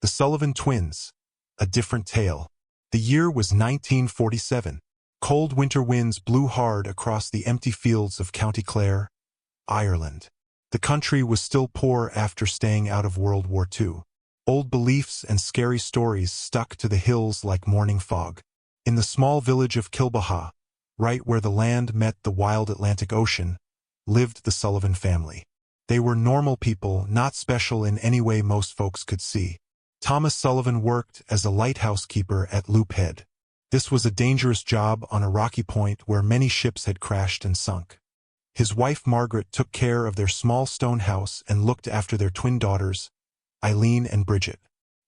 The Sullivan twins. A different tale. The year was 1947. Cold winter winds blew hard across the empty fields of County Clare, Ireland. The country was still poor after staying out of World War II. Old beliefs and scary stories stuck to the hills like morning fog. In the small village of Kilbaha, right where the land met the wild Atlantic Ocean, lived the Sullivan family. They were normal people, not special in any way most folks could see. Thomas Sullivan worked as a lighthouse keeper at Loop Head. This was a dangerous job on a rocky point where many ships had crashed and sunk. His wife Margaret took care of their small stone house and looked after their twin daughters, Eileen and Bridget.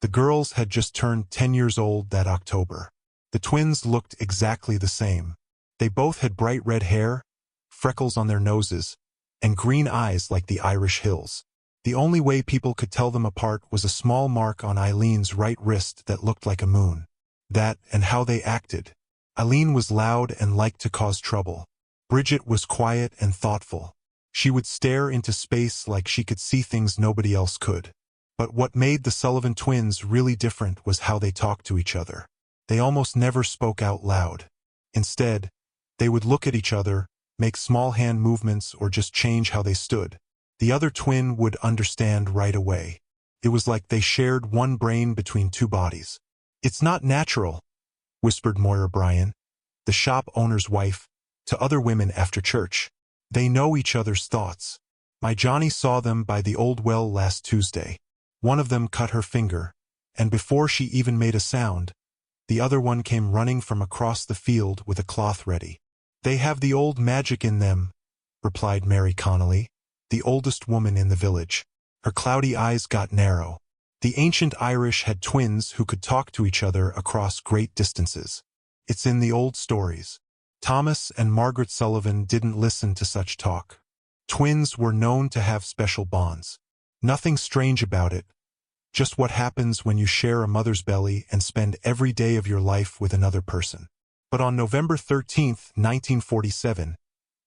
The girls had just turned 10 years old that October. The twins looked exactly the same. They both had bright red hair, freckles on their noses, and green eyes like the Irish hills. The only way people could tell them apart was a small mark on Eileen's right wrist that looked like a moon. That and how they acted. Eileen was loud and liked to cause trouble. Bridget was quiet and thoughtful. She would stare into space like she could see things nobody else could. But what made the Sullivan twins really different was how they talked to each other. They almost never spoke out loud. Instead, they would look at each other, make small hand movements, or just change how they stood. The other twin would understand right away. It was like they shared one brain between two bodies. "It's not natural," whispered Moira Bryan, the shop owner's wife, to other women after church. "They know each other's thoughts. My Johnny saw them by the old well last Tuesday. One of them cut her finger, and before she even made a sound, the other one came running from across the field with a cloth ready." "They have the old magic in them," replied Mary Connolly, the oldest woman in the village. Her cloudy eyes got narrow. The ancient Irish had twins who could talk to each other across great distances. It's in the old stories. Thomas and Margaret Sullivan didn't listen to such talk. Twins were known to have special bonds. Nothing strange about it, just what happens when you share a mother's belly and spend every day of your life with another person. But on November 13th, 1947,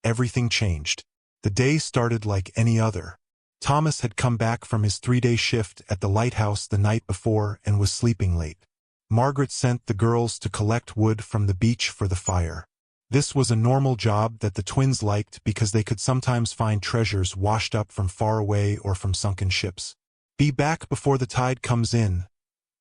everything changed. The day started like any other. Thomas had come back from his 3-day shift at the Lighthouse the night before and was sleeping late. Margaret sent the girls to collect wood from the beach for the fire. This was a normal job that the twins liked because they could sometimes find treasures washed up from far away or from sunken ships. "Be back before the tide comes in,"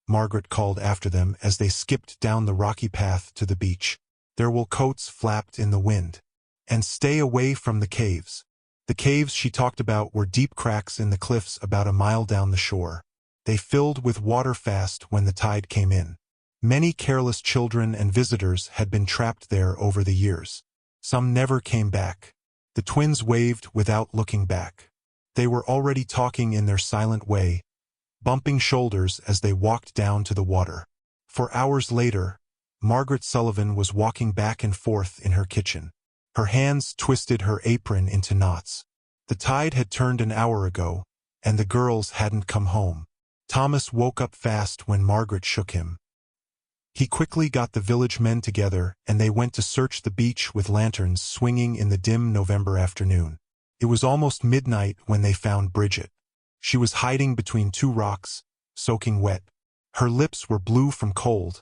Margaret called after them as they skipped down the rocky path to the beach. Their wool coats flapped in the wind. "And stay away from the caves." The caves she talked about were deep cracks in the cliffs about a mile down the shore. They filled with water fast when the tide came in. Many careless children and visitors had been trapped there over the years. Some never came back. The twins waved without looking back. They were already talking in their silent way, bumping shoulders as they walked down to the water. For hours later, Margaret Sullivan was walking back and forth in her kitchen. Her hands twisted her apron into knots. The tide had turned an hour ago, and the girls hadn't come home. Thomas woke up fast when Margaret shook him. He quickly got the village men together, and they went to search the beach with lanterns swinging in the dim November afternoon. It was almost midnight when they found Bridget. She was hiding between two rocks, soaking wet. Her lips were blue from cold,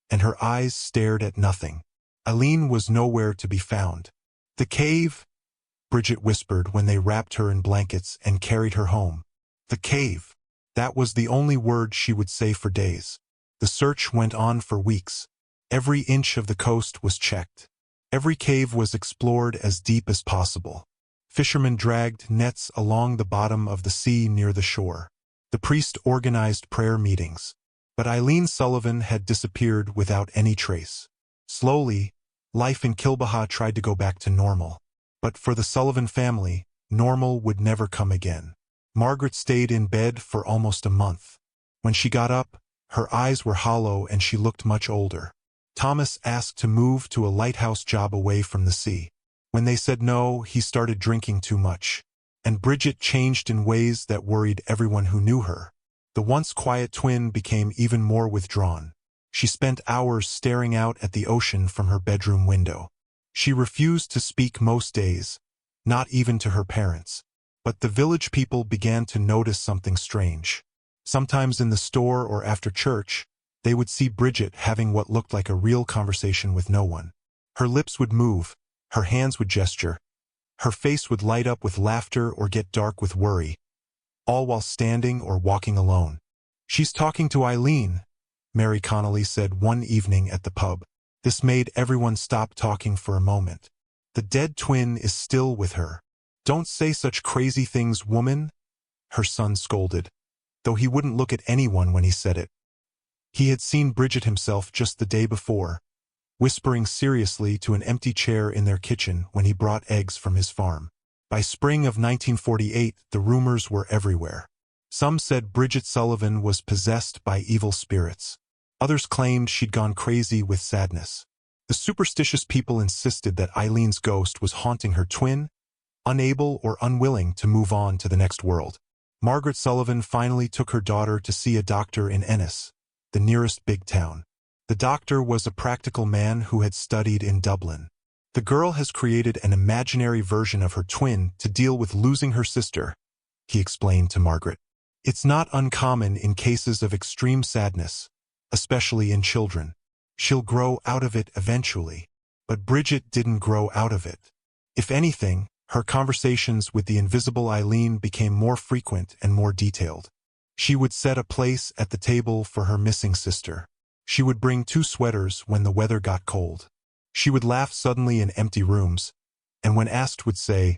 and her eyes stared at nothing. Eileen was nowhere to be found. "The cave," Bridget whispered when they wrapped her in blankets and carried her home. "The cave." That was the only word she would say for days. The search went on for weeks. Every inch of the coast was checked. Every cave was explored as deep as possible. Fishermen dragged nets along the bottom of the sea near the shore. The priest organized prayer meetings. But Eileen Sullivan had disappeared without any trace. Slowly, life in Kilbaha tried to go back to normal. But for the Sullivan family, normal would never come again. Margaret stayed in bed for almost a month. When she got up, her eyes were hollow and she looked much older. Thomas asked to move to a lighthouse job away from the sea. When they said no, he started drinking too much. And Bridget changed in ways that worried everyone who knew her. The once quiet twin became even more withdrawn. She spent hours staring out at the ocean from her bedroom window. She refused to speak most days, not even to her parents. But the village people began to notice something strange. Sometimes in the store or after church, they would see Bridget having what looked like a real conversation with no one. Her lips would move, her hands would gesture, her face would light up with laughter or get dark with worry, all while standing or walking alone. "She's talking to Eileen," Mary Connolly said one evening at the pub. This made everyone stop talking for a moment. "The dead twin is still with her." "Don't say such crazy things, woman," her son scolded, though he wouldn't look at anyone when he said it. He had seen Bridget himself just the day before, whispering seriously to an empty chair in their kitchen when he brought eggs from his farm. By spring of 1948, the rumors were everywhere. Some said Bridget Sullivan was possessed by evil spirits. Others claimed she'd gone crazy with sadness. The superstitious people insisted that Eileen's ghost was haunting her twin, unable or unwilling to move on to the next world. Margaret Sullivan finally took her daughter to see a doctor in Ennis, the nearest big town. The doctor was a practical man who had studied in Dublin. "The girl has created an imaginary version of her twin to deal with losing her sister," he explained to Margaret. "It's not uncommon in cases of extreme sadness, especially in children. She'll grow out of it eventually." But Bridget didn't grow out of it. If anything, her conversations with the invisible Eileen became more frequent and more detailed. She would set a place at the table for her missing sister. She would bring 2 sweaters when the weather got cold. She would laugh suddenly in empty rooms, and when asked would say,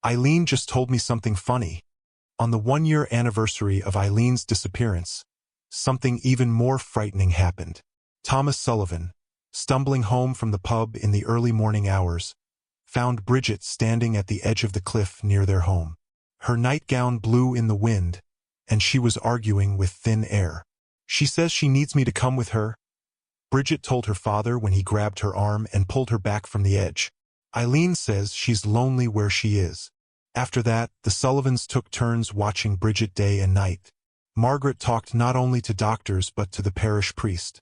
"Eileen just told me something funny." On the 1-year anniversary of Eileen's disappearance, something even more frightening happened. Thomas Sullivan, stumbling home from the pub in the early morning hours, found Bridget standing at the edge of the cliff near their home. Her nightgown blew in the wind, and she was arguing with thin air. "She says she needs me to come with her," Bridget told her father when he grabbed her arm and pulled her back from the edge. "Eileen says she's lonely where she is." After that, the Sullivans took turns watching Bridget day and night. Margaret talked not only to doctors but to the parish priest,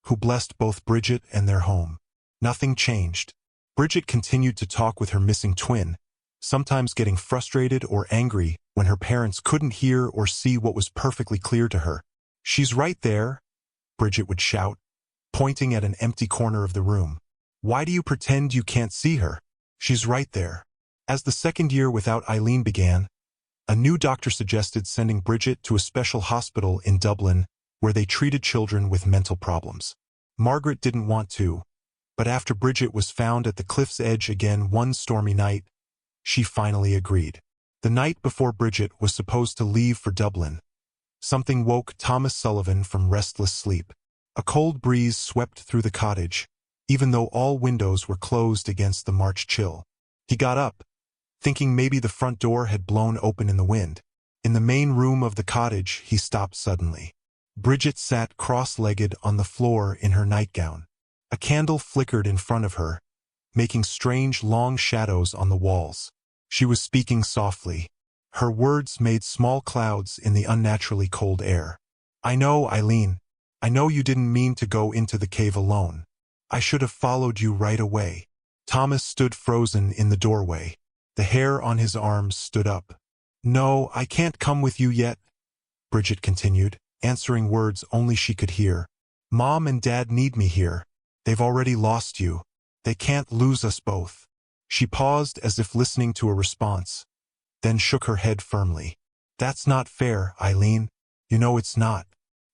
who blessed both Bridget and their home. Nothing changed. Bridget continued to talk with her missing twin, sometimes getting frustrated or angry when her parents couldn't hear or see what was perfectly clear to her. "She's right there," Bridget would shout, pointing at an empty corner of the room. "Why do you pretend you can't see her? She's right there." As the second year without Eileen began, a new doctor suggested sending Bridget to a special hospital in Dublin where they treated children with mental problems. Margaret didn't want to, but after Bridget was found at the cliff's edge again one stormy night, she finally agreed. The night before Bridget was supposed to leave for Dublin, something woke Thomas Sullivan from restless sleep. A cold breeze swept through the cottage, even though all windows were closed against the March chill. He got up, thinking maybe the front door had blown open in the wind. In the main room of the cottage, he stopped suddenly. Bridget sat cross-legged on the floor in her nightgown. A candle flickered in front of her, making strange long shadows on the walls. She was speaking softly. Her words made small clouds in the unnaturally cold air. "I know, Eileen. I know you didn't mean to go into the cave alone. I should have followed you right away." Thomas stood frozen in the doorway. The hair on his arms stood up. "No, I can't come with you yet," Bridget continued, answering words only she could hear. "Mom and Dad need me here. They've already lost you. They can't lose us both." She paused as if listening to a response, then shook her head firmly. "That's not fair, Eileen. You know it's not.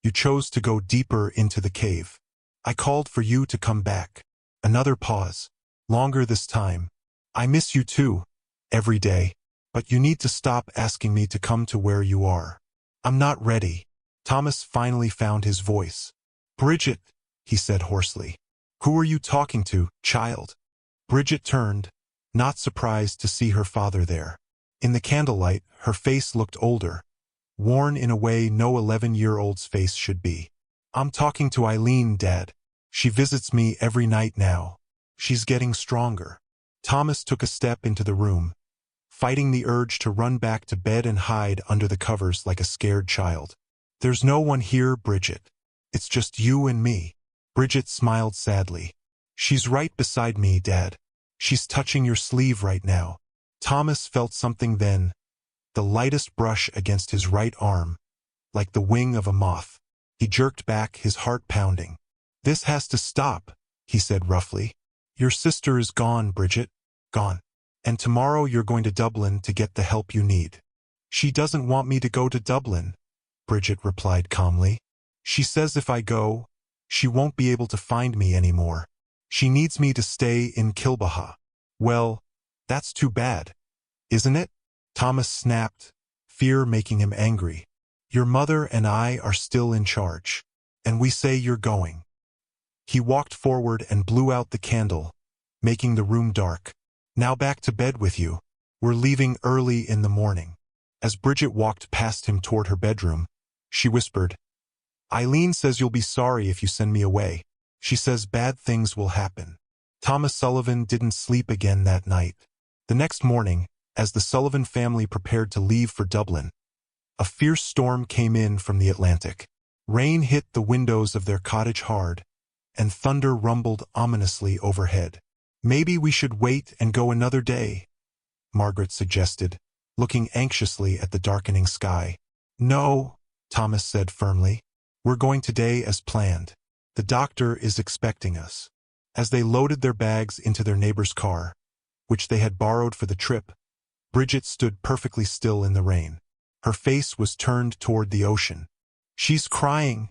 You chose to go deeper into the cave. I called for you to come back." Another pause. Longer this time. "I miss you too, every day. But you need to stop asking me to come to where you are. I'm not ready." Thomas finally found his voice. "Bridget," he said hoarsely. "Who are you talking to, child?" Bridget turned, not surprised to see her father there. In the candlelight, her face looked older, worn in a way no 11-year-old's face should be. "I'm talking to Eileen, Dad. She visits me every night now. She's getting stronger." Thomas took a step into the room, fighting the urge to run back to bed and hide under the covers like a scared child. "There's no one here, Bridget. It's just you and me." Bridget smiled sadly. "She's right beside me, Dad. She's touching your sleeve right now." Thomas felt something then, the lightest brush against his right arm, like the wing of a moth. He jerked back, his heart pounding. "This has to stop," he said roughly. "Your sister is gone, Bridget. Gone. And tomorrow you're going to Dublin to get the help you need." "She doesn't want me to go to Dublin," Bridget replied calmly. "She says if I go, she won't be able to find me anymore. She needs me to stay in Kilbaha." "Well, that's too bad, isn't it?" Thomas snapped, fear making him angry. "Your mother and I are still in charge, and we say you're going." He walked forward and blew out the candle, making the room dark. "Now back to bed with you. We're leaving early in the morning." As Bridget walked past him toward her bedroom, she whispered, "Eileen says you'll be sorry if you send me away. She says bad things will happen." Thomas Sullivan didn't sleep again that night. The next morning, as the Sullivan family prepared to leave for Dublin, a fierce storm came in from the Atlantic. Rain hit the windows of their cottage hard, and thunder rumbled ominously overhead. "Maybe we should wait and go another day," Margaret suggested, looking anxiously at the darkening sky. "No," Thomas said firmly. "We're going today as planned. The doctor is expecting us." As they loaded their bags into their neighbor's car, which they had borrowed for the trip, Bridget stood perfectly still in the rain. Her face was turned toward the ocean. "She's crying,"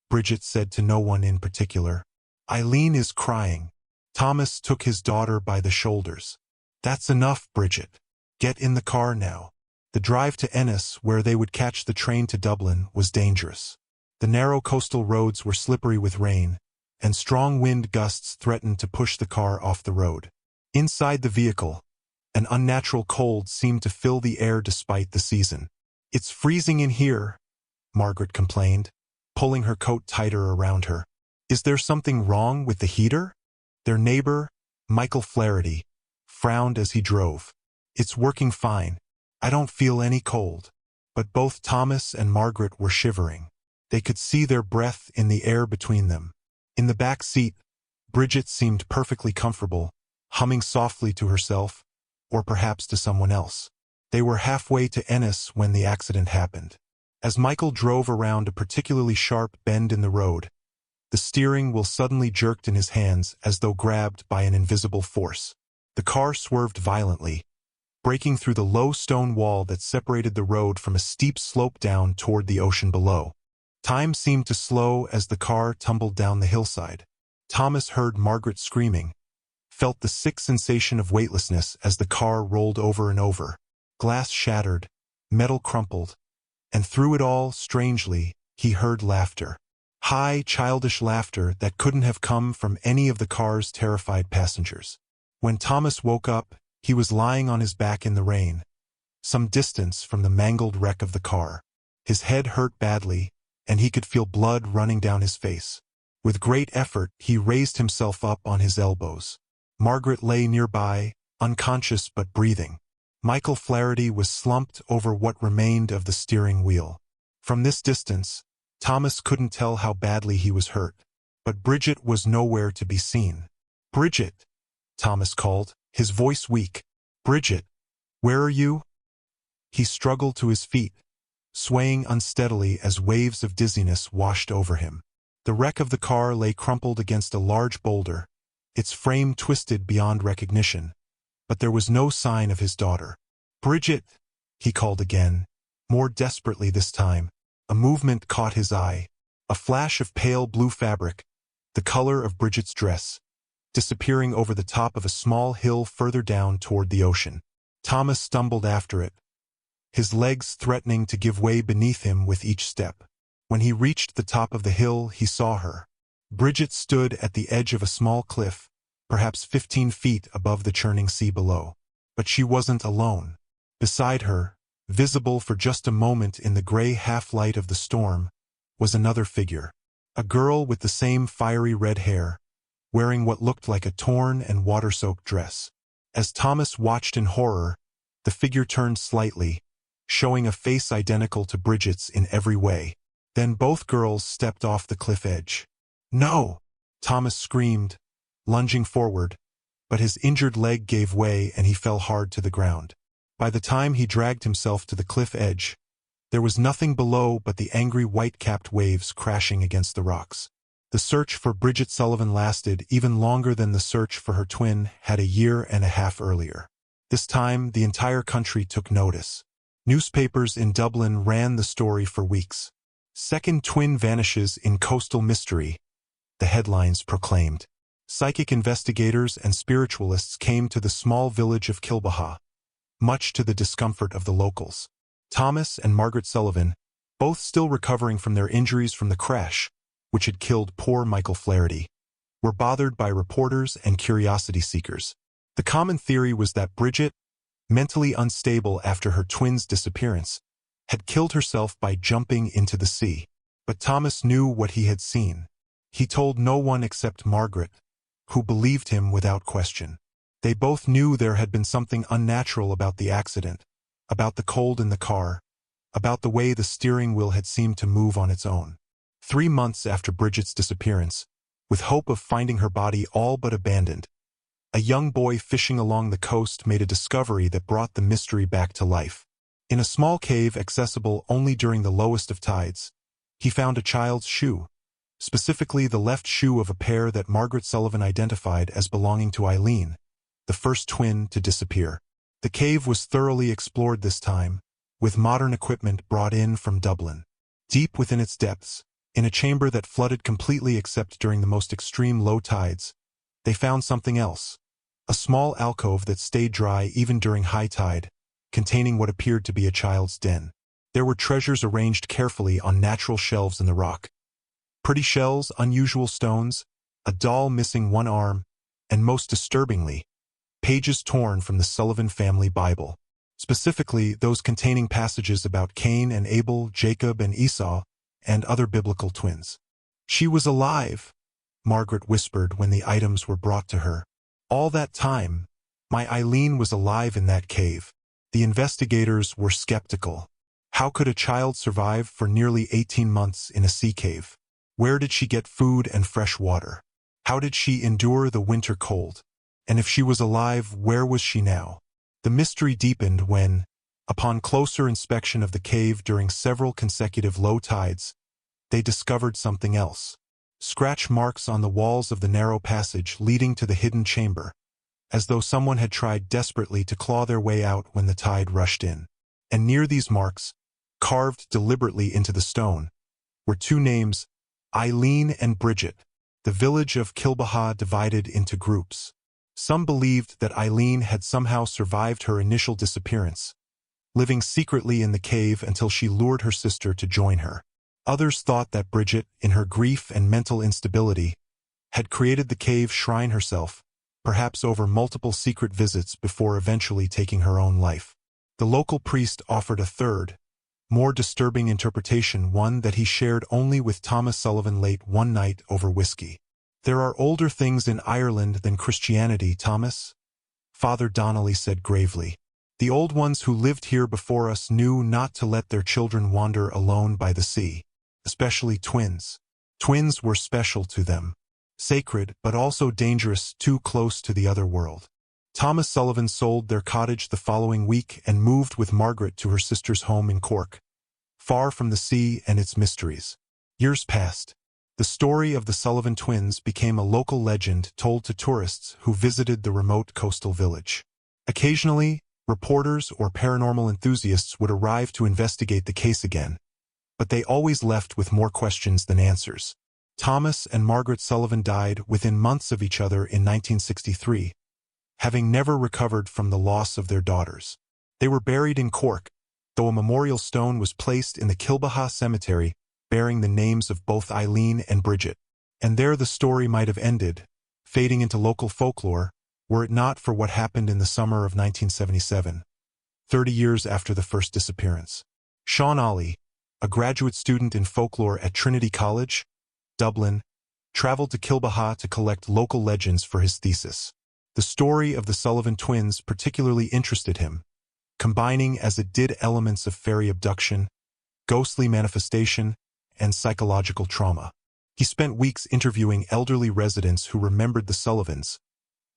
Bridget said to no one in particular. "Eileen is crying." Thomas took his daughter by the shoulders. "That's enough, Bridget. Get in the car now." The drive to Ennis, where they would catch the train to Dublin, was dangerous. The narrow coastal roads were slippery with rain, and strong wind gusts threatened to push the car off the road. Inside the vehicle, an unnatural cold seemed to fill the air despite the season. "It's freezing in here," Margaret complained, pulling her coat tighter around her. "Is there something wrong with the heater?" Their neighbor, Michael Flaherty, frowned as he drove. "It's working fine. I don't feel any cold." But both Thomas and Margaret were shivering. They could see their breath in the air between them. In the back seat, Bridget seemed perfectly comfortable, humming softly to herself, or perhaps to someone else. They were halfway to Ennis when the accident happened. As Michael drove around a particularly sharp bend in the road, the steering wheel suddenly jerked in his hands as though grabbed by an invisible force. The car swerved violently, breaking through the low stone wall that separated the road from a steep slope down toward the ocean below. Time seemed to slow as the car tumbled down the hillside. Thomas heard Margaret screaming, felt the sick sensation of weightlessness as the car rolled over and over. Glass shattered, metal crumpled, and through it all, strangely, he heard laughter. High, childish laughter that couldn't have come from any of the car's terrified passengers. When Thomas woke up, he was lying on his back in the rain, some distance from the mangled wreck of the car. His head hurt badly, and he could feel blood running down his face. With great effort, he raised himself up on his elbows. Margaret lay nearby, unconscious but breathing. Michael Flaherty was slumped over what remained of the steering wheel. From this distance, Thomas couldn't tell how badly he was hurt, but Bridget was nowhere to be seen. "Bridget," Thomas called, his voice weak. "Bridget, where are you?" He struggled to his feet, swaying unsteadily as waves of dizziness washed over him. The wreck of the car lay crumpled against a large boulder, its frame twisted beyond recognition, but there was no sign of his daughter. "Bridget," he called again, more desperately this time. A movement caught his eye, a flash of pale blue fabric, the color of Bridget's dress, disappearing over the top of a small hill further down toward the ocean. Thomas stumbled after it, his legs threatening to give way beneath him with each step. When he reached the top of the hill, he saw her. Bridget stood at the edge of a small cliff, perhaps 15 feet above the churning sea below. But she wasn't alone. Beside her, visible for just a moment in the gray half-light of the storm, was another figure. A girl with the same fiery red hair, wearing what looked like a torn and water-soaked dress. As Thomas watched in horror, the figure turned slightly, showing a face identical to Bridget's in every way. Then both girls stepped off the cliff edge. "No!" Thomas screamed, lunging forward, but his injured leg gave way and he fell hard to the ground. By the time he dragged himself to the cliff edge, There was nothing below but the angry white-capped waves crashing against the rocks. The search for Bridget Sullivan lasted even longer than the search for her twin had a year and a half earlier. This time, the entire country took notice. Newspapers in Dublin ran the story for weeks. "Second twin vanishes in coastal mystery," the headlines proclaimed. Psychic investigators and spiritualists came to the small village of Kilbaha, much to the discomfort of the locals. Thomas and Margaret Sullivan, both still recovering from their injuries from the crash, which had killed poor Michael Flaherty, were bothered by reporters and curiosity seekers. The common theory was that Bridget, mentally unstable after her twin's disappearance, had killed herself by jumping into the sea. But Thomas knew what he had seen. He told no one except Margaret, who believed him without question. They both knew there had been something unnatural about the accident, about the cold in the car, about the way the steering wheel had seemed to move on its own. 3 months after Bridget's disappearance, with hope of finding her body all but abandoned, a young boy fishing along the coast made a discovery that brought the mystery back to life. In a small cave accessible only during the lowest of tides, he found a child's shoe, specifically the left shoe of a pair that Margaret Sullivan identified as belonging to Eileen, the first twin to disappear. The cave was thoroughly explored this time, with modern equipment brought in from Dublin. Deep within its depths, in a chamber that flooded completely except during the most extreme low tides, they found something else. A small alcove that stayed dry even during high tide, containing what appeared to be a child's den. There were treasures arranged carefully on natural shelves in the rock. Pretty shells, unusual stones, a doll missing one arm, and most disturbingly, pages torn from the Sullivan family Bible, specifically those containing passages about Cain and Abel, Jacob and Esau, and other biblical twins. "She was alive," Margaret whispered when the items were brought to her. "All that time, my Eileen was alive in that cave." The investigators were skeptical. How could a child survive for nearly 18 months in a sea cave? Where did she get food and fresh water? How did she endure the winter cold? And if she was alive, where was she now? The mystery deepened when, upon closer inspection of the cave during several consecutive low tides, they discovered something else. Scratch marks on the walls of the narrow passage leading to the hidden chamber, as though someone had tried desperately to claw their way out when the tide rushed in. And near these marks, carved deliberately into the stone, were 2 names, Eileen and Bridget. The village of Kilbaha divided into groups. Some believed that Eileen had somehow survived her initial disappearance, living secretly in the cave until she lured her sister to join her. Others thought that Bridget, in her grief and mental instability, had created the cave shrine herself, perhaps over multiple secret visits before eventually taking her own life. The local priest offered a third, more disturbing interpretation, one that he shared only with Thomas Sullivan late one night over whiskey. "There are older things in Ireland than Christianity, Thomas," Father Donnelly said gravely. "The old ones who lived here before us knew not to let their children wander alone by the sea, especially twins. Twins were special to them, sacred but also dangerous, too close to the other world." Thomas Sullivan sold their cottage the following week and moved with Margaret to her sister's home in Cork, far from the sea and its mysteries. Years passed. The story of the Sullivan twins became a local legend told to tourists who visited the remote coastal village. Occasionally, reporters or paranormal enthusiasts would arrive to investigate the case again, but they always left with more questions than answers. Thomas and Margaret Sullivan died within months of each other in 1963, having never recovered from the loss of their daughters. They were buried in Cork, though a memorial stone was placed in the Kilbaha cemetery bearing the names of both Eileen and Bridget. And there the story might have ended, fading into local folklore, were it not for what happened in the summer of 1977, 30 years after the first disappearance. Sean Ollie, a graduate student in folklore at Trinity College, Dublin, traveled to Kilbaha to collect local legends for his thesis. The story of the Sullivan twins particularly interested him, combining as it did elements of fairy abduction, ghostly manifestation, and psychological trauma. He spent weeks interviewing elderly residents who remembered the Sullivans,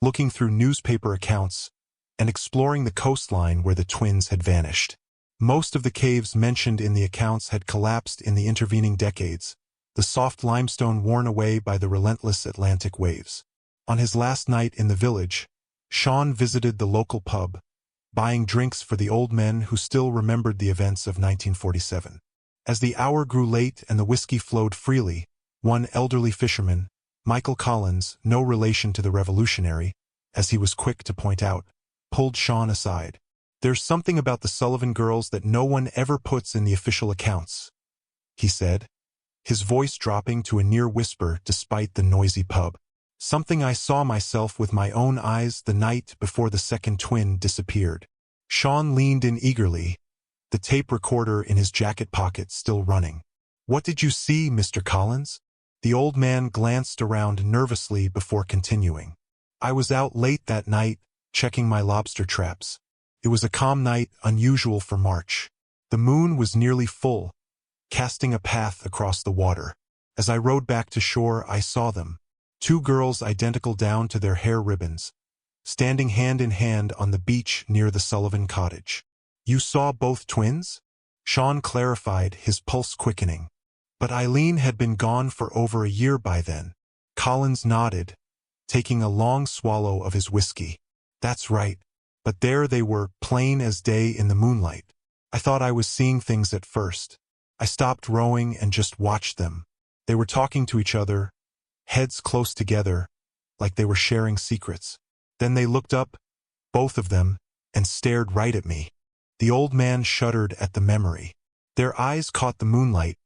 looking through newspaper accounts, and exploring the coastline where the twins had vanished. Most of the caves mentioned in the accounts had collapsed in the intervening decades, the soft limestone worn away by the relentless Atlantic waves. On his last night in the village, Sean visited the local pub, buying drinks for the old men who still remembered the events of 1947. As the hour grew late and the whiskey flowed freely, one elderly fisherman, Michael Collins, no relation to the revolutionary, as he was quick to point out, pulled Sean aside. "There's something about the Sullivan girls that no one ever puts in the official accounts," he said, his voice dropping to a near whisper despite the noisy pub. "Something I saw myself with my own eyes the night before the second twin disappeared." Sean leaned in eagerly, the tape recorder in his jacket pocket still running. "What did you see, Mr. Collins?" The old man glanced around nervously before continuing. "I was out late that night, checking my lobster traps. It was a calm night, unusual for March. The moon was nearly full, casting a path across the water. As I rowed back to shore, I saw them, two girls identical down to their hair ribbons, standing hand in hand on the beach near the Sullivan cottage." "You saw both twins?" Sean clarified, his pulse quickening. "But Eileen had been gone for over a year by then." Collins nodded, taking a long swallow of his whiskey. "That's right. But there they were, plain as day in the moonlight. I thought I was seeing things at first. I stopped rowing and just watched them. They were talking to each other, heads close together, like they were sharing secrets. Then they looked up, both of them, and stared right at me." The old man shuddered at the memory. "Their eyes caught the moonlight,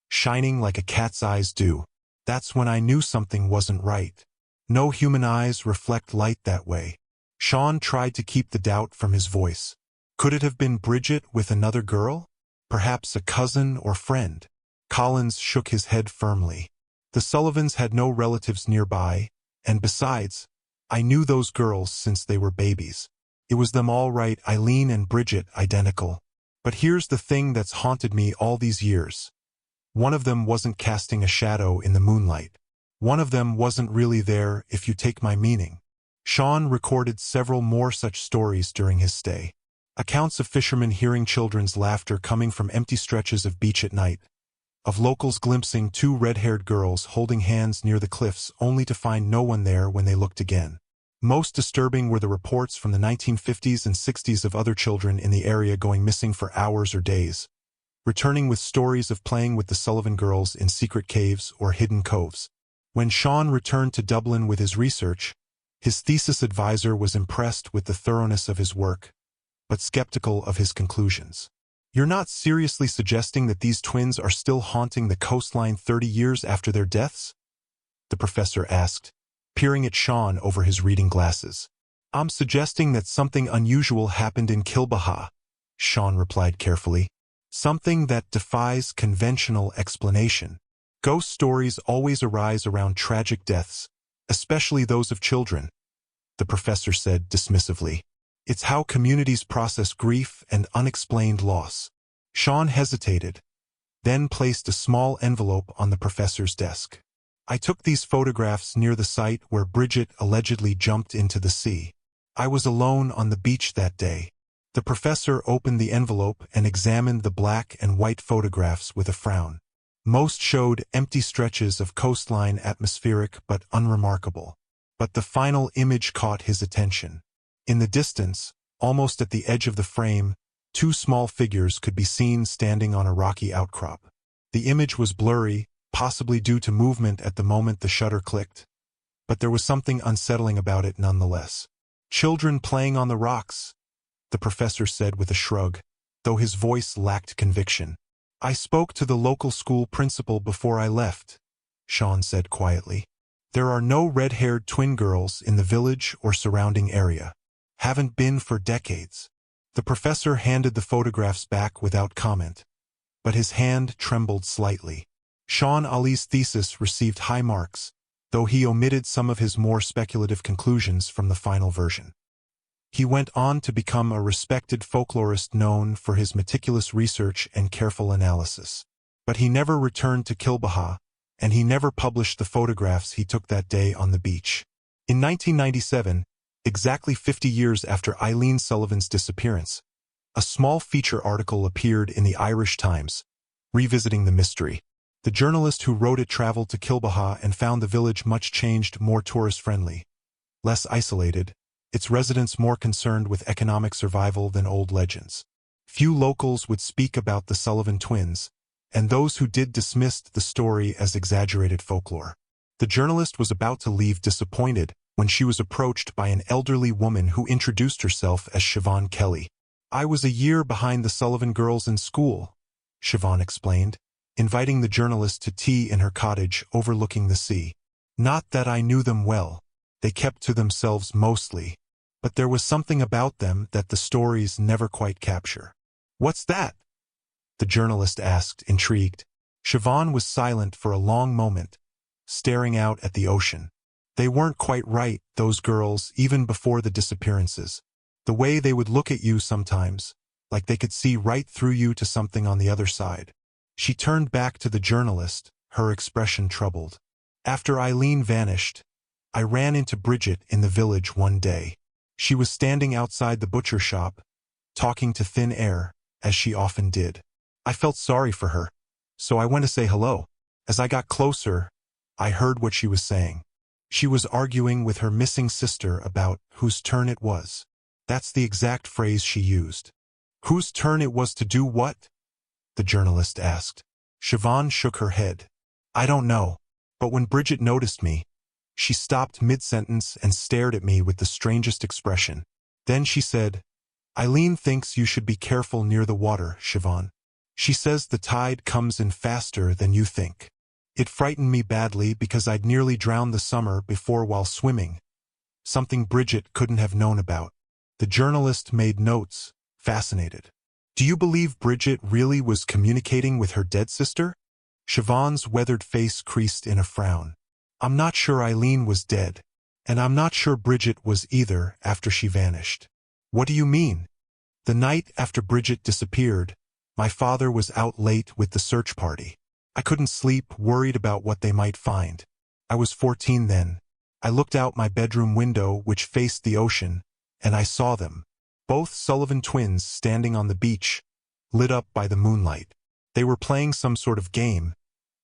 shining like a cat's eyes do. That's when I knew something wasn't right. No human eyes reflect light that way." Sean tried to keep the doubt from his voice. Could it have been Bridget with another girl? Perhaps a cousin or friend? Collins shook his head firmly. "The Sullivans had no relatives nearby, and besides, I knew those girls since they were babies. It was them all right, Eileen and Bridget identical. But here's the thing that's haunted me all these years. One of them wasn't casting a shadow in the moonlight. One of them wasn't really there, if you take my meaning." Sean recorded several more such stories during his stay. Accounts of fishermen hearing children's laughter coming from empty stretches of beach at night, of locals glimpsing two red-haired girls holding hands near the cliffs only to find no one there when they looked again. Most disturbing were the reports from the 1950s and 60s of other children in the area going missing for hours or days, returning with stories of playing with the Sullivan girls in secret caves or hidden coves. When Sean returned to Dublin with his research, his thesis advisor was impressed with the thoroughness of his work, but skeptical of his conclusions. "You're not seriously suggesting that these twins are still haunting the coastline 30 years after their deaths?" the professor asked, peering at Sean over his reading glasses. "I'm suggesting that something unusual happened in Kilbaha," Sean replied carefully. "Something that defies conventional explanation. Ghost stories always arise around tragic deaths, especially those of children," the professor said dismissively. "It's how communities process grief and unexplained loss." Sean hesitated, then placed a small envelope on the professor's desk. "I took these photographs near the site where Bridget allegedly jumped into the sea. I was alone on the beach that day." The professor opened the envelope and examined the black and white photographs with a frown. Most showed empty stretches of coastline, atmospheric but unremarkable. But the final image caught his attention. In the distance, almost at the edge of the frame, two small figures could be seen standing on a rocky outcrop. The image was blurry, possibly due to movement at the moment the shutter clicked, but there was something unsettling about it nonetheless. "Children playing on the rocks," the professor said with a shrug, though his voice lacked conviction. "I spoke to the local school principal before I left," Sean said quietly. "There are no red-haired twin girls in the village or surrounding area. Haven't been for decades." The professor handed the photographs back without comment, but his hand trembled slightly. Sean Ali's thesis received high marks, though he omitted some of his more speculative conclusions from the final version. He went on to become a respected folklorist known for his meticulous research and careful analysis. But he never returned to Kilbaha, and he never published the photographs he took that day on the beach. In 1997, exactly 50 years after Eileen Sullivan's disappearance, A small feature article appeared in the Irish Times, revisiting the mystery. The journalist who wrote it traveled to Kilbaha and found the village much changed, more tourist-friendly, less isolated, its residents more concerned with economic survival than old legends. Few locals would speak about the Sullivan twins, and those who did dismissed the story as exaggerated folklore. The journalist was about to leave disappointed when she was approached by an elderly woman who introduced herself as Siobhan Kelly. "I was a year behind the Sullivan girls in school," Siobhan explained, inviting the journalist to tea in her cottage overlooking the sea. "Not that I knew them well. They kept to themselves mostly, but there was something about them that the stories never quite capture." "What's that?" the journalist asked, intrigued. Siobhan was silent for a long moment, staring out at the ocean. "They weren't quite right, those girls, even before the disappearances. The way they would look at you sometimes, like they could see right through you to something on the other side." She turned back to the journalist, her expression troubled. "After Eileen vanished, I ran into Bridget in the village one day. She was standing outside the butcher shop, talking to thin air, as she often did. I felt sorry for her, so I went to say hello. As I got closer, I heard what she was saying. She was arguing with her missing sister about whose turn it was. That's the exact phrase she used." "Whose turn it was to do what?" the journalist asked. Siobhan shook her head. "I don't know, but when Bridget noticed me, she stopped mid-sentence and stared at me with the strangest expression. Then she said, 'Eileen thinks you should be careful near the water, Siobhan. She says the tide comes in faster than you think.' It frightened me badly because I'd nearly drowned the summer before while swimming, something Bridget couldn't have known about." The journalist made notes, fascinated. "Do you believe Bridget really was communicating with her dead sister?" Siobhan's weathered face creased in a frown. "I'm not sure Eileen was dead, and I'm not sure Bridget was either after she vanished." "What do you mean?" "The night after Bridget disappeared, my father was out late with the search party. I couldn't sleep, worried about what they might find. I was 14 then. I looked out my bedroom window, which faced the ocean, and I saw them. Both Sullivan twins standing on the beach, lit up by the moonlight. They were playing some sort of game,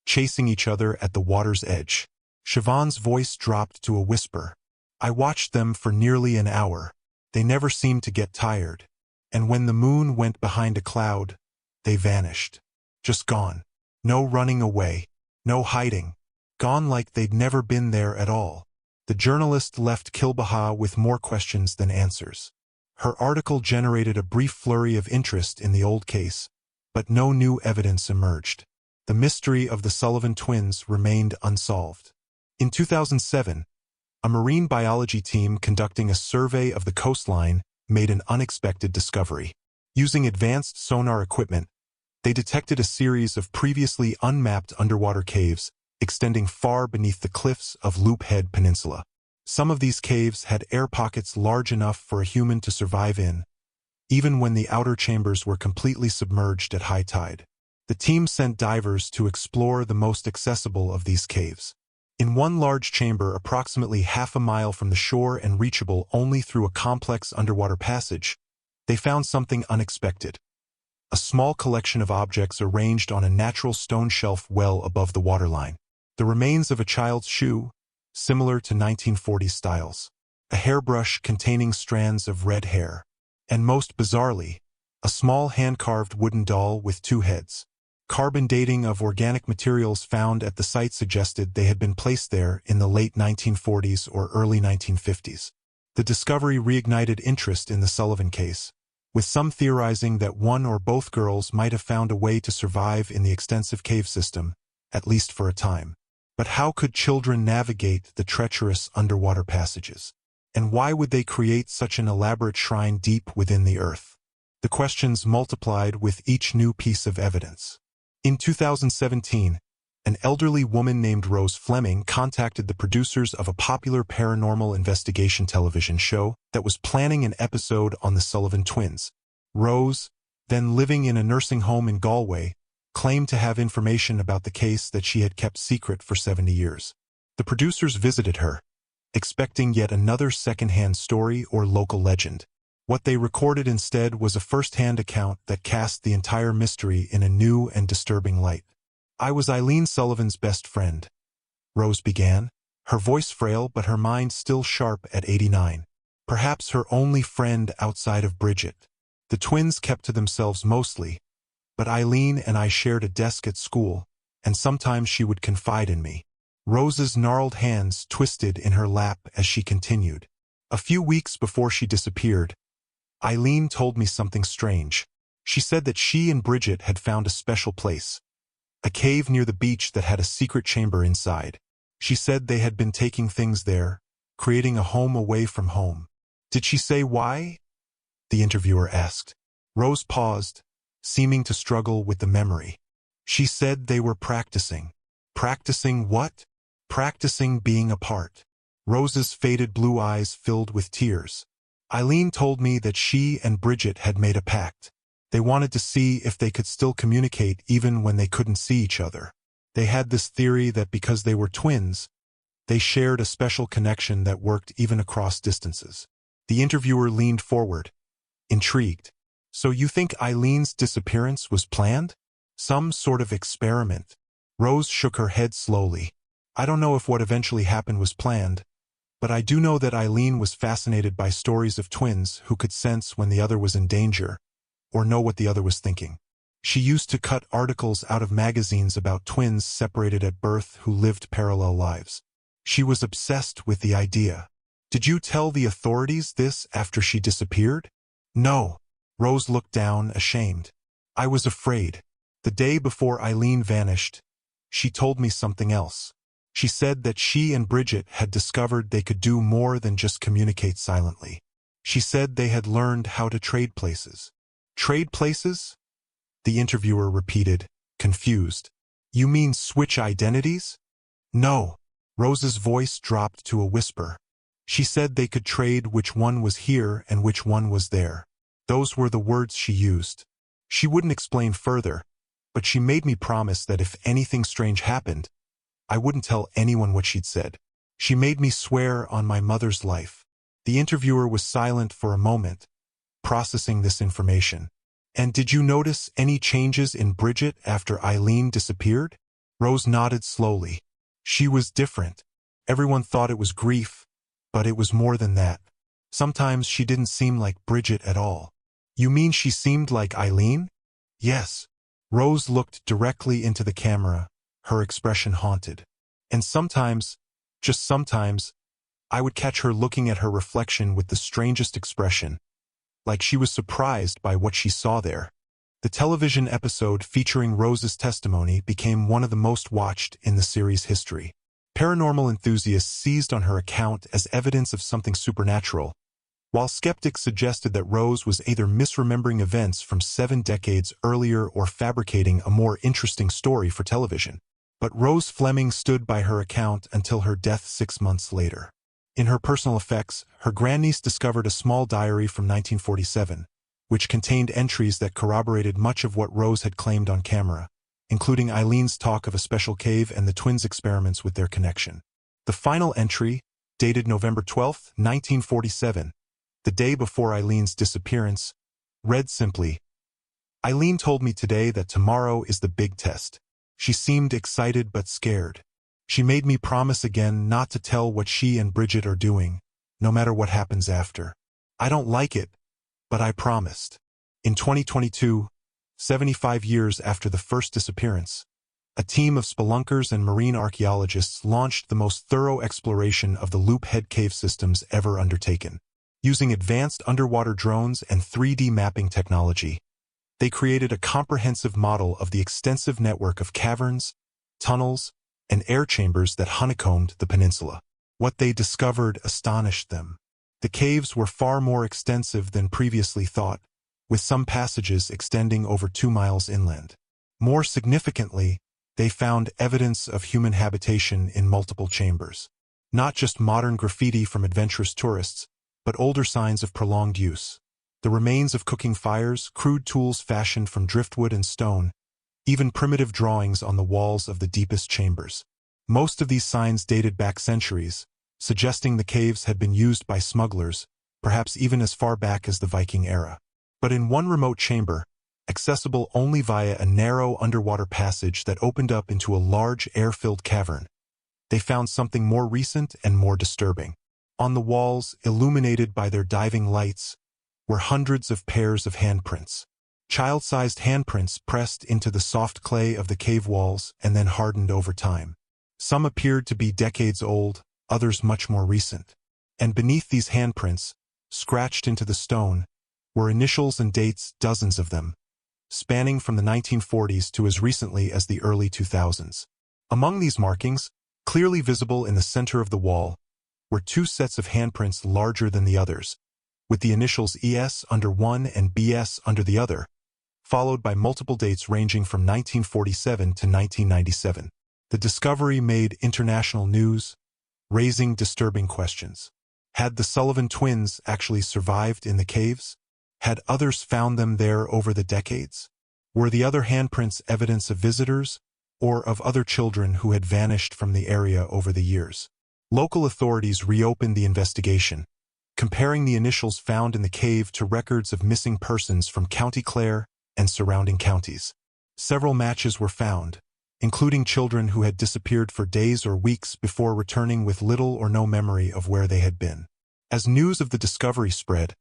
chasing each other at the water's edge." Siobhan's voice dropped to a whisper. "I watched them for nearly an hour. They never seemed to get tired. And when the moon went behind a cloud, they vanished. Just gone. No running away. No hiding. Gone like they'd never been there at all." The journalist left Kilbaha with more questions than answers. Her article generated a brief flurry of interest in the old case, but no new evidence emerged. The mystery of the Sullivan twins remained unsolved. In 2007, a marine biology team conducting a survey of the coastline made an unexpected discovery. Using advanced sonar equipment, they detected a series of previously unmapped underwater caves extending far beneath the cliffs of Loop Head Peninsula. Some of these caves had air pockets large enough for a human to survive in, even when the outer chambers were completely submerged at high tide. The team sent divers to explore the most accessible of these caves. In one large chamber approximately half a mile from the shore and reachable only through a complex underwater passage, they found something unexpected. A small collection of objects arranged on a natural stone shelf well above the waterline. The remains of a child's shoe, similar to 1940s styles. A hairbrush containing strands of red hair. And most bizarrely, a small hand-carved wooden doll with two heads. Carbon dating of organic materials found at the site suggested they had been placed there in the late 1940s or early 1950s. The discovery reignited interest in the Sullivan case, with some theorizing that one or both girls might have found a way to survive in the extensive cave system, at least for a time. But how could children navigate the treacherous underwater passages? And why would they create such an elaborate shrine deep within the earth? The questions multiplied with each new piece of evidence. In 2017, an elderly woman named Rose Fleming contacted the producers of a popular paranormal investigation television show that was planning an episode on the Sullivan twins. Rose, then living in a nursing home in Galway, claimed to have information about the case that she had kept secret for 70 years. The producers visited her, expecting yet another second-hand story or local legend. What they recorded instead was a first-hand account that cast the entire mystery in a new and disturbing light. "I was Eileen Sullivan's best friend," Rose began, her voice frail but her mind still sharp at 89. "Perhaps her only friend outside of Bridget. The twins kept to themselves mostly, but Eileen and I shared a desk at school, and sometimes she would confide in me." Rose's gnarled hands twisted in her lap as she continued. "A few weeks before she disappeared, Eileen told me something strange. She said that she and Bridget had found a special place, a cave near the beach that had a secret chamber inside. She said they had been taking things there, creating a home away from home." "Did she say why?" the interviewer asked. Rose paused, seeming to struggle with the memory. "She said they were practicing." "Practicing what?" "Practicing being apart." Rose's faded blue eyes filled with tears. "Eileen told me that she and Bridget had made a pact. They wanted to see if they could still communicate even when they couldn't see each other. They had this theory that because they were twins, they shared a special connection that worked even across distances." The interviewer leaned forward, intrigued. "So you think Eileen's disappearance was planned? Some sort of experiment?" Rose shook her head slowly. "I don't know if what eventually happened was planned, but I do know that Eileen was fascinated by stories of twins who could sense when the other was in danger, or know what the other was thinking. She used to cut articles out of magazines about twins separated at birth who lived parallel lives. She was obsessed with the idea." "Did you tell the authorities this after she disappeared?" "No." Rose looked down, ashamed. "I was afraid. The day before Eileen vanished, she told me something else. She said that she and Bridget had discovered they could do more than just communicate silently. She said they had learned how to trade places." "Trade places?" the interviewer repeated, confused. "You mean switch identities?" "No." Rose's voice dropped to a whisper. "She said they could trade which one was here and which one was there. Those were the words she used. She wouldn't explain further, but she made me promise that if anything strange happened, I wouldn't tell anyone what she'd said. She made me swear on my mother's life." The interviewer was silent for a moment, processing this information. "And did you notice any changes in Bridget after Eileen disappeared?" Rose nodded slowly. "She was different. Everyone thought it was grief, but it was more than that. Sometimes she didn't seem like Bridget at all." "You mean she seemed like Eileen?" "Yes." Rose looked directly into the camera, her expression haunted. "And sometimes, just sometimes, I would catch her looking at her reflection with the strangest expression, like she was surprised by what she saw there." The television episode featuring Rose's testimony became one of the most watched in the series' history. Paranormal enthusiasts seized on her account as evidence of something supernatural, while skeptics suggested that Rose was either misremembering events from 7 decades earlier or fabricating a more interesting story for television. But Rose Fleming stood by her account until her death 6 months later. In her personal effects, her grandniece discovered a small diary from 1947, which contained entries that corroborated much of what Rose had claimed on camera, including Eileen's talk of a special cave and the twins' experiments with their connection. The final entry, dated November 12, 1947, the day before Eileen's disappearance, read simply, "Eileen told me today that tomorrow is the big test. She seemed excited but scared. She made me promise again not to tell what she and Bridget are doing, no matter what happens after. I don't like it, but I promised." In 2022, 75 years after the first disappearance, a team of spelunkers and marine archaeologists launched the most thorough exploration of the Loop Head cave systems ever undertaken. Using advanced underwater drones and 3D mapping technology, they created a comprehensive model of the extensive network of caverns, tunnels, and air chambers that honeycombed the peninsula. What they discovered astonished them. The caves were far more extensive than previously thought, with some passages extending over 2 miles inland. More significantly, they found evidence of human habitation in multiple chambers. Not just modern graffiti from adventurous tourists, but older signs of prolonged use. The remains of cooking fires, crude tools fashioned from driftwood and stone, even primitive drawings on the walls of the deepest chambers. Most of these signs dated back centuries, suggesting the caves had been used by smugglers, perhaps even as far back as the Viking era. But in one remote chamber, accessible only via a narrow underwater passage that opened up into a large air-filled cavern, they found something more recent and more disturbing. On the walls, illuminated by their diving lights, were hundreds of pairs of handprints. Child-sized handprints pressed into the soft clay of the cave walls and then hardened over time. Some appeared to be decades old, others much more recent. And beneath these handprints, scratched into the stone, were initials and dates, dozens of them, spanning from the 1940s to as recently as the early 2000s. Among these markings, clearly visible in the center of the wall, were two sets of handprints larger than the others, with the initials ES under one and BS under the other, followed by multiple dates ranging from 1947 to 1997. The discovery made international news, raising disturbing questions. Had the Sullivan twins actually survived in the caves? Had others found them there over the decades? Were the other handprints evidence of visitors, or of other children who had vanished from the area over the years? Local authorities reopened the investigation, comparing the initials found in the cave to records of missing persons from County Clare and surrounding counties. Several matches were found, including children who had disappeared for days or weeks before returning with little or no memory of where they had been. As news of the discovery spread,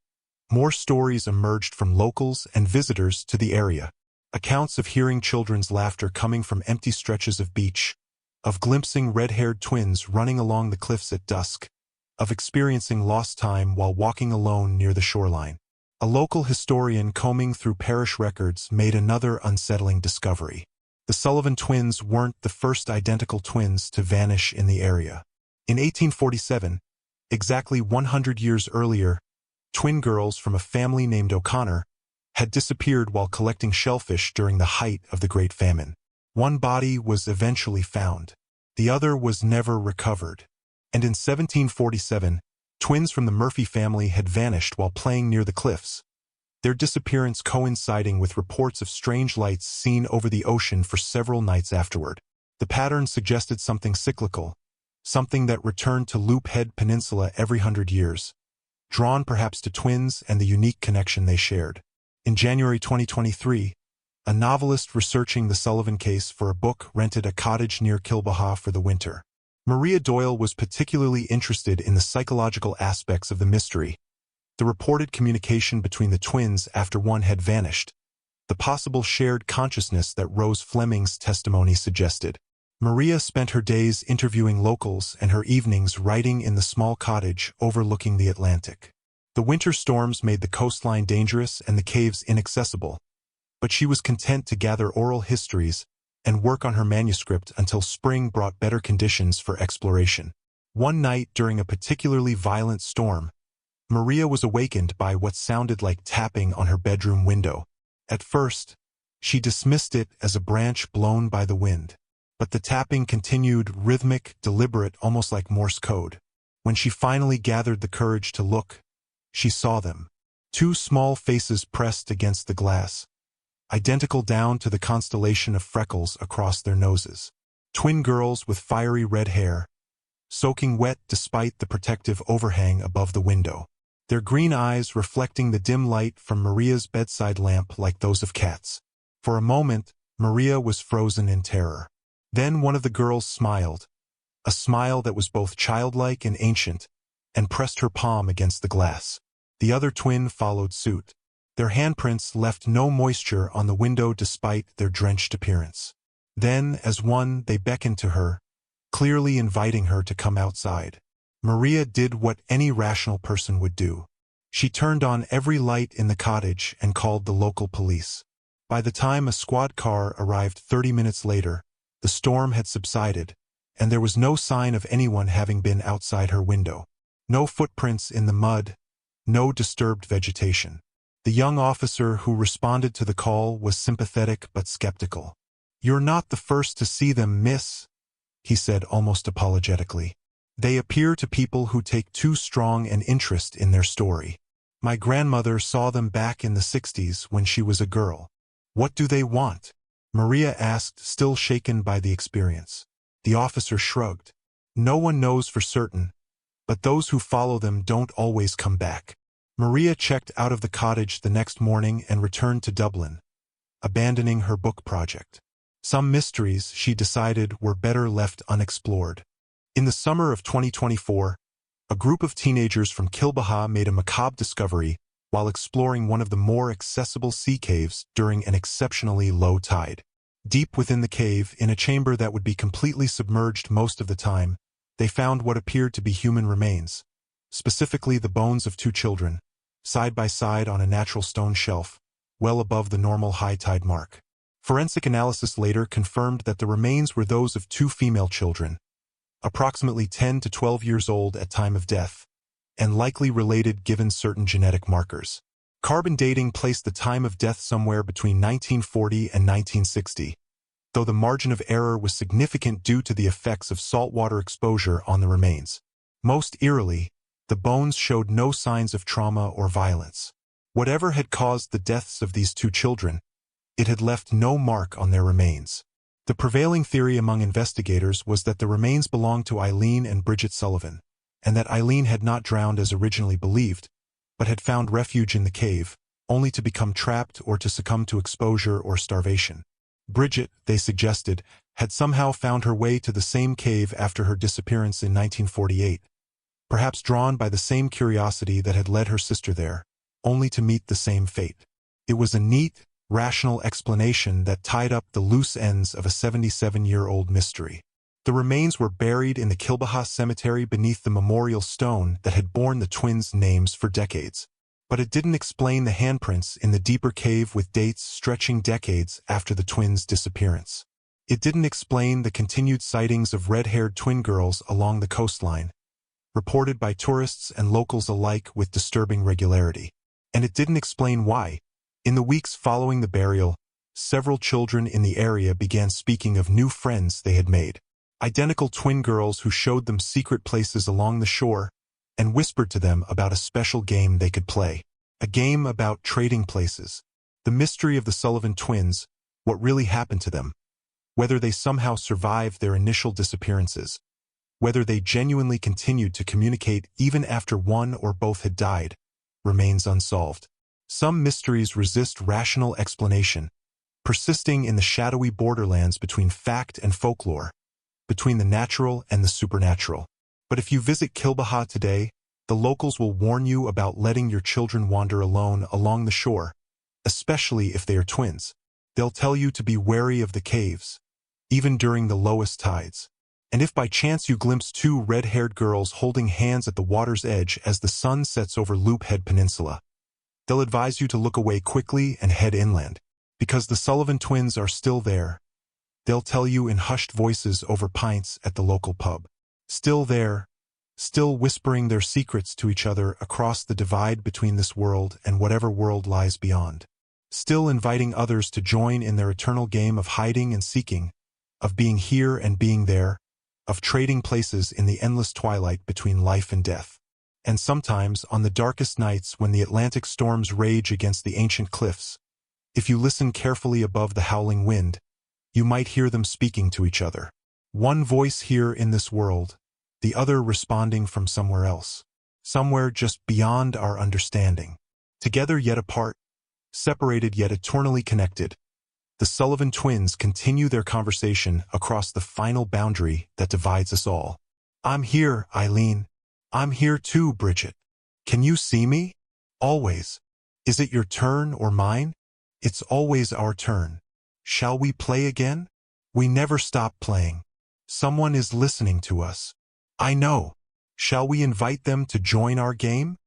more stories emerged from locals and visitors to the area. Accounts of hearing children's laughter coming from empty stretches of beach, of glimpsing red-haired twins running along the cliffs at dusk, of experiencing lost time while walking alone near the shoreline. A local historian combing through parish records made another unsettling discovery. The Sullivan twins weren't the first identical twins to vanish in the area. In 1847, exactly 100 years earlier, twin girls from a family named O'Connor had disappeared while collecting shellfish during the height of the Great Famine. One body was eventually found. The other was never recovered. And in 1747, twins from the Murphy family had vanished while playing near the cliffs, their disappearance coinciding with reports of strange lights seen over the ocean for several nights afterward. The pattern suggested something cyclical, something that returned to Loop Head Peninsula every 100 years, drawn perhaps to twins and the unique connection they shared. In January 2023, a novelist researching the Sullivan case for a book rented a cottage near Kilbaha for the winter. Maria Doyle was particularly interested in the psychological aspects of the mystery, the reported communication between the twins after one had vanished, the possible shared consciousness that Rose Fleming's testimony suggested. Maria spent her days interviewing locals and her evenings writing in the small cottage overlooking the Atlantic. The winter storms made the coastline dangerous and the caves inaccessible, but she was content to gather oral histories and work on her manuscript until spring brought better conditions for exploration. One night during a particularly violent storm, Maria was awakened by what sounded like tapping on her bedroom window. At first, she dismissed it as a branch blown by the wind. But the tapping continued, rhythmic, deliberate, almost like Morse code. When she finally gathered the courage to look, she saw them. Two small faces pressed against the glass, identical down to the constellation of freckles across their noses. Twin girls with fiery red hair, soaking wet despite the protective overhang above the window. Their green eyes reflecting the dim light from Maria's bedside lamp like those of cats. For a moment, Maria was frozen in terror. Then one of the girls smiled, a smile that was both childlike and ancient, and pressed her palm against the glass. The other twin followed suit. Their handprints left no moisture on the window despite their drenched appearance. Then, as one, they beckoned to her, clearly inviting her to come outside. Maria did what any rational person would do. She turned on every light in the cottage and called the local police. By the time a squad car arrived 30 minutes later, the storm had subsided, and there was no sign of anyone having been outside her window. No footprints in the mud, no disturbed vegetation. The young officer who responded to the call was sympathetic but skeptical. "You're not the first to see them, miss," he said almost apologetically. "They appear to people who take too strong an interest in their story. My grandmother saw them back in the 60s when she was a girl." "What do they want?" Maria asked, still shaken by the experience. The officer shrugged. "No one knows for certain, but those who follow them don't always come back. Maria checked out of the cottage the next morning and returned to Dublin, abandoning her book project. Some mysteries, she decided, were better left unexplored. In the summer of 2024, a group of teenagers from Kilbaha made a macabre discovery while exploring one of the more accessible sea caves during an exceptionally low tide. Deep within the cave, in a chamber that would be completely submerged most of the time, they found what appeared to be human remains, specifically the bones of two children, side by side on a natural stone shelf, well above the normal high tide mark. Forensic analysis later confirmed that the remains were those of two female children, approximately 10 to 12 years old at time of death, and likely related given certain genetic markers. Carbon dating placed the time of death somewhere between 1940 and 1960, though the margin of error was significant due to the effects of saltwater exposure on the remains. Most eerily, the bones showed no signs of trauma or violence. Whatever had caused the deaths of these two children, it had left no mark on their remains. The prevailing theory among investigators was that the remains belonged to Eileen and Bridget Sullivan, and that Eileen had not drowned as originally believed, but had found refuge in the cave, only to become trapped or to succumb to exposure or starvation. Bridget, they suggested, had somehow found her way to the same cave after her disappearance in 1948, perhaps drawn by the same curiosity that had led her sister there, only to meet the same fate. It was a neat, rational explanation that tied up the loose ends of a 77-year-old mystery. The remains were buried in the Kilbaha cemetery beneath the memorial stone that had borne the twins' names for decades. But it didn't explain the handprints in the deeper cave with dates stretching decades after the twins' disappearance. It didn't explain the continued sightings of red-haired twin girls along the coastline, reported by tourists and locals alike with disturbing regularity. And it didn't explain why, in the weeks following the burial, several children in the area began speaking of new friends they had made. Identical twin girls who showed them secret places along the shore and whispered to them about a special game they could play. A game about trading places. The mystery of the Sullivan twins, what really happened to them, whether they somehow survived their initial disappearances, whether they genuinely continued to communicate even after one or both had died, remains unsolved. Some mysteries resist rational explanation, persisting in the shadowy borderlands between fact and folklore, between the natural and the supernatural. But if you visit Kilbaha today, the locals will warn you about letting your children wander alone along the shore, especially if they are twins. They'll tell you to be wary of the caves, even during the lowest tides. And if by chance you glimpse two red-haired girls holding hands at the water's edge as the sun sets over Loophead Peninsula, they'll advise you to look away quickly and head inland. Because the Sullivan twins are still there, they'll tell you in hushed voices over pints at the local pub. Still there, still whispering their secrets to each other across the divide between this world and whatever world lies beyond. Still inviting others to join in their eternal game of hiding and seeking, of being here and being there, of trading places in the endless twilight between life and death. And sometimes, on the darkest nights when the Atlantic storms rage against the ancient cliffs, if you listen carefully above the howling wind, you might hear them speaking to each other. One voice here in this world, the other responding from somewhere else, somewhere just beyond our understanding. Together yet apart, separated yet eternally connected, the Sullivan twins continue their conversation across the final boundary that divides us all. I'm here, Eileen. I'm here too, Bridget. Can you see me? Always. Is it your turn or mine? It's always our turn. Shall we play again? We never stop playing. Someone is listening to us. I know. Shall we invite them to join our game?